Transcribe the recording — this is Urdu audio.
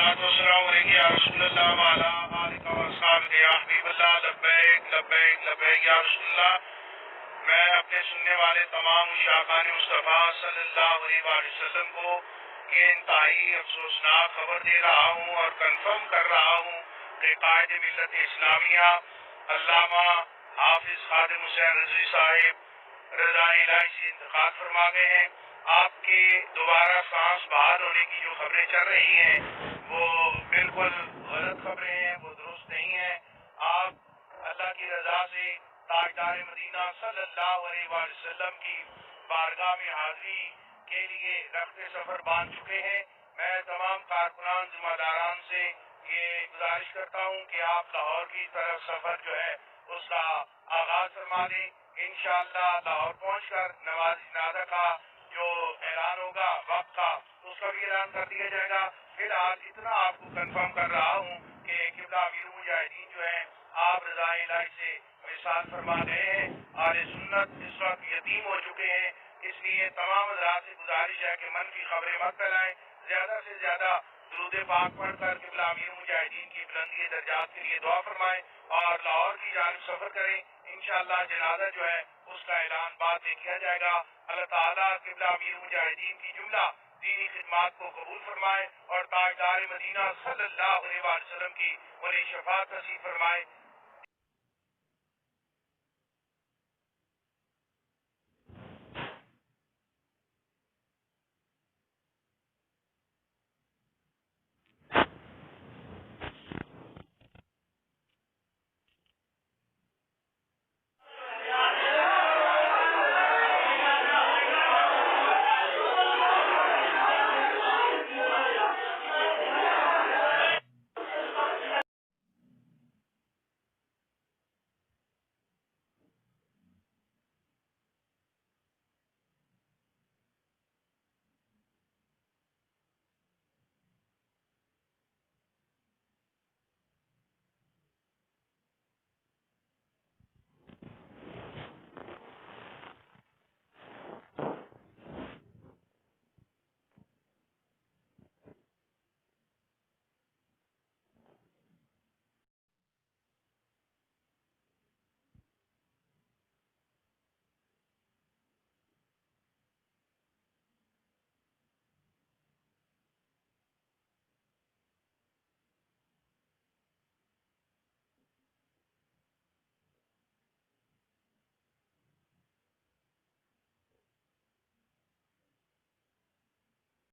والسلام علیکم یا رسول اللہ وعلی آلک و اصحابک یا حبیب اللہ لبیک لبیک لبیک یا رسول اللہ. میں اپنے سننے والے تمام مشاقان مصطفیٰ صلی اللہ علیہ وآلہ وسلم کو یہ انتہائی افسوسناک خبر دے رہا ہوں اور کنفرم کر رہا ہوں کہ قائد ملت اسلامیہ علامہ حافظ خادم حسین رضوی صاحب رضا الہی سے انتقال فرما گئے ہیں. آپ کے دوبارہ سانس بحال ہونے کی جو خبریں چل رہی ہیں وہ بالکل غلط خبریں ہیں, وہ درست نہیں ہیں. آپ اللہ کی رضا سے تاجدار مدینہ صلی اللہ علیہ وآلہ وسلم کی بارگاہ میں حاضری کے لیے رخت سفر باندھ چکے ہیں. میں تمام کارکنان ذمہ داران سے یہ گزارش کرتا ہوں کہ آپ لاہور کی طرف سفر جو ہے اس کا آغاز فرما دیں. انشاءاللہ لاہور پہنچ کر نماز جنازہ کا جو اعلان ہوگا وقت کا اس کا بھی اعلان کر دیا جائے گا. فی الحال اتنا آپ کو کنفرم کر رہا ہوں کہ قبلہ امیر المجاہدین جو ہیں آپ رضا الہی سے وصال فرما گئے ہیں. اہل سنت اس وقت یتیم ہو چکے ہیں, اس لیے تمام حضرات سے گزارش ہے کہ منفی خبریں مت پھیلائیں. زیادہ سے زیادہ درود پاک پڑھ کر قبلہ امیر المجاہدین کی بلندی درجات کے لیے دعا فرمائیں اور لاہور کی جانب سفر کریں. انشاءاللہ جنازہ جو ہے اس کا اعلان بعد میں کیا جائے گا. اللہ تعالیٰ قبلہ امیر مجاہدین کی جملہ دینی خدمات کو قبول فرمائے اور تاجدار مدینہ صلی اللہ علیہ وسلم کی انہیں شفاعت نصیب فرمائے.